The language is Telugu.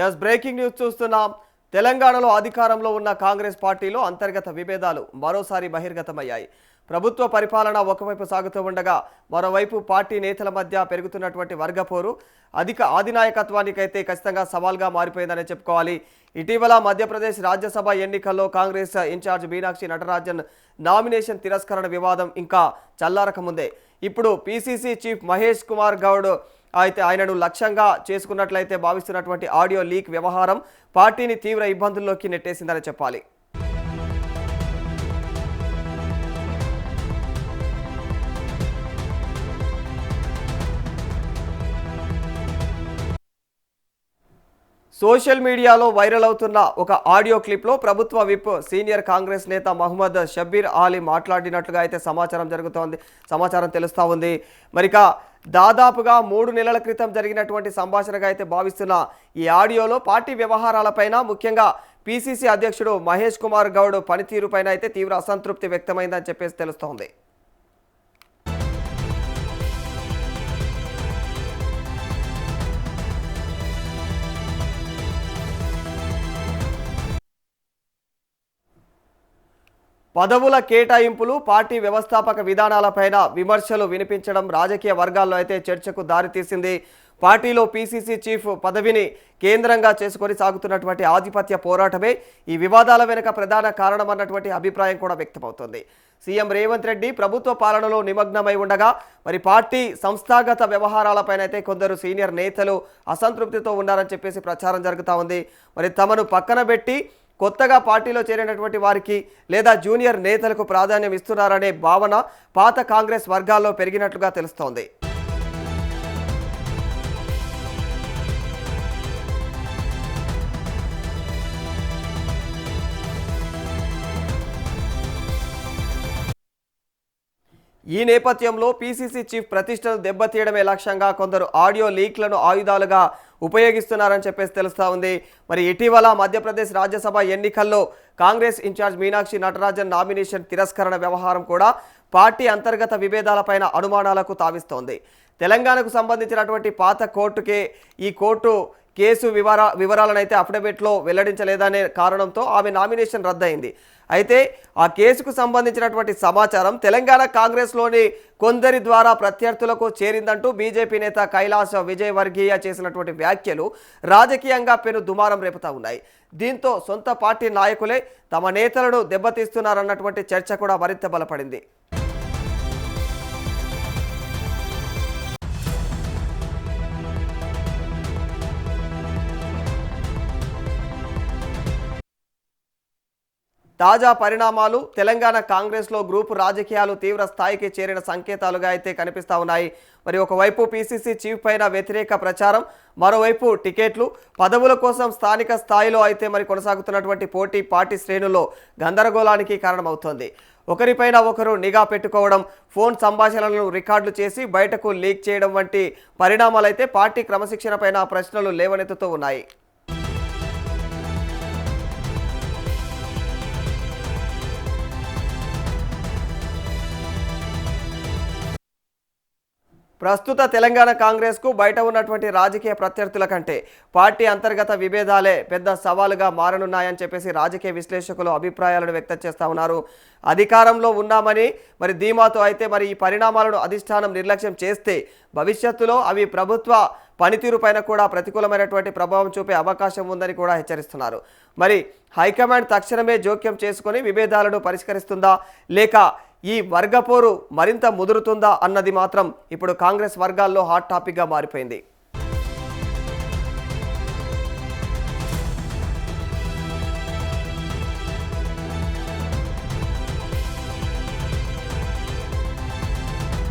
ఎస్ బ్రేకింగ్ న్యూస్ చూస్తున్నాం. తెలంగాణలో అధికారంలో ఉన్న కాంగ్రెస్ పార్టీలో అంతర్గత విభేదాలు మరోసారి బహిర్గతమయ్యాయి. ప్రభుత్వ పరిపాలన ఒకవైపు సాగుతూ ఉండగా మరోవైపు పార్టీ నేతల మధ్య పెరుగుతున్నటువంటి వర్గపోరు అధినాయకత్వానికైతే ఖచ్చితంగా సవాల్గా మారిపోయిందనే చెప్పుకోవాలి. ఇటీవల మధ్యప్రదేశ్ రాజ్యసభ ఎన్నికల్లో కాంగ్రెస్ ఇన్ఛార్జ్ మీనాక్షి నటరాజన్ నామినేషన్ తిరస్కరణ వివాదం ఇంకా చల్లారక ముందే ఇప్పుడు పీసీసీ చీఫ్ మహేష్ కుమార్ గౌడ్ అయితే ఆయనను లక్ష్యంగా చేసుకున్నట్లయితే భావిస్తున్నటువంటి ఆడియో లీక్ వ్యవహారం పార్టీని తీవ్ర ఇబ్బందుల్లోకి నెట్టేసిందని చెప్పాలి. సోషల్ మీడియాలో వైరల్ అవుతున్న ఒక ఆడియో క్లిప్లో ప్రభుత్వ విప్ సీనియర్ కాంగ్రెస్ నేత మహమ్మద్ షబ్బీర్ ఆలీ మాట్లాడినట్లుగా అయితే సమాచారం తెలుస్తూ ఉంది. మరిక దాదాపుగా 3 నెలల క్రితం జరిగినటువంటి సంభాషణగా అయితే భావిస్తున్న ఈ ఆడియోలో పార్టీ వ్యవహారాలపైన ముఖ్యంగా పీసీసీ అధ్యక్షుడు మహేష్ కుమార్ గౌడ్ పనితీరుపైన అయితే తీవ్ర అసంతృప్తి వ్యక్తమైందని చెప్పేసి తెలుస్తోంది. పదవుల కేటాయింపులు పార్టీ వ్యవస్థాపక విధానాలపైన విమర్శలు వినిపించడం రాజకీయ వర్గాల్లో అయితే చర్చకు దారితీసింది. పార్టీలో పీసీసీ చీఫ్ పదవిని కేంద్రంగా చేసుకొని సాగుతున్నటువంటి ఆధిపత్య పోరాటమే ఈ వివాదాల వెనుక ప్రధాన కారణమన్నటువంటి అభిప్రాయం కూడా వ్యక్తమవుతోంది. సీఎం రేవంత్ రెడ్డి ప్రభుత్వ పాలనలో నిమగ్నమై ఉండగా మరి పార్టీ సంస్థాగత వ్యవహారాలపైన అయితే కొందరు సీనియర్ నేతలు అసంతృప్తితో ఉన్నారని చెప్పేసి ప్రచారం జరుగుతూ ఉంది. మరి తమను పక్కన పెట్టి కొత్తగా పార్టీలో చేరినటువంటి వారికి లేదా జూనియర్ నేతలకు ప్రాధాన్యం ఇస్తున్నారనే భావన పాత కాంగ్రెస్ వర్గాల్లో పెరిగినట్లుగా తెలుస్తోంది. ఈ నేపథ్యంలో పీసీసీ చీఫ్ ప్రతిష్టను దెబ్బతీయడమే లక్ష్యంగా కొందరు ఆడియో లీక్లను ఆయుధాలుగా ఉపయోగిస్తున్నారని చెప్పేసి తెలుస్తూ ఉంది. మరి ఇటీవల మధ్యప్రదేశ్ రాజ్యసభ ఎన్నికల్లో కాంగ్రెస్ ఇన్ఛార్జ్ మీనాక్షి నటరాజన్ నామినేషన్ తిరస్కరణ వ్యవహారం కూడా పార్టీ అంతర్గత విభేదాలపైన అనుమానాలకు తావిస్తోంది. తెలంగాణకు సంబంధించినటువంటి పాత కోర్టుకే ఈ కోర్టు కేసు వివరాలను అయితే అఫిడవిట్లో వెల్లడించలేదనే కారణంతో ఆమె నామినేషన్ రద్దయింది. అయితే ఆ కేసుకు సంబంధించినటువంటి సమాచారం తెలంగాణ కాంగ్రెస్లోని కొందరి ద్వారా ప్రత్యర్థులకు చేరిందంటూ బీజేపీ నేత కైలాష్ విజయవర్గీయ చేసినటువంటి వ్యాఖ్యలు రాజకీయంగా పెను దుమారం రేపుతా ఉన్నాయి. దీంతో సొంత పార్టీ నాయకులే తమ నేతలను దెబ్బతీస్తున్నారన్నటువంటి చర్చ కూడా మరింత బలపడింది. తాజా పరిణామాలు తెలంగాణ కాంగ్రెస్లో గ్రూపు రాజకీయాలు తీవ్ర స్థాయికి చేరిన సంకేతాలుగా అయితే కనిపిస్తూ ఉన్నాయి. మరి ఒకవైపు పీసీసీ చీఫ్ పైన వ్యతిరేక ప్రచారం, మరోవైపు టికెట్లు పదవుల కోసం స్థానిక స్థాయిలో అయితే మరి కొనసాగుతున్నటువంటి పోటీ పార్టీ శ్రేణుల్లో గందరగోళానికి కారణమవుతోంది. ఒకరిపైన ఒకరు నిఘా పెట్టుకోవడం, ఫోన్ సంభాషణలను రికార్డులు చేసి బయటకు లీక్ చేయడం వంటి పరిణామాలైతే పార్టీ క్రమశిక్షణపైన ప్రశ్నలు లేవనెత్తుతూ ఉన్నాయి. ప్రస్తుత తెలంగాణ కాంగ్రెస్కు బయట ఉన్నటువంటి రాజకీయ ప్రత్యర్థుల కంటే పార్టీ అంతర్గత విభేదాలే పెద్ద సవాలుగా మారనున్నాయని చెప్పేసి రాజకీయ విశ్లేషకులు అభిప్రాయాలను వ్యక్తం చేస్తూ ఉన్నారు. అధికారంలో ఉన్నామని మరి ధీమాతో అయితే మరి ఈ పరిణామాలను అధిష్టానం నిర్లక్ష్యం చేస్తే భవిష్యత్తులో అవి ప్రభుత్వ పనితీరుపైన కూడా ప్రతికూలమైనటువంటి ప్రభావం చూపే అవకాశం ఉందని కూడా హెచ్చరిస్తున్నారు. మరి హైకమాండ్ తక్షణమే జోక్యం చేసుకొని విభేదాలను పరిష్కరిస్తుందా, లేక ఈ వర్గపోరు మరింత ముదురుతుందా అన్నది మాత్రం ఇప్పుడు కాంగ్రెస్ వర్గాల్లో హాట్ టాపిక్గా మారిపోయింది.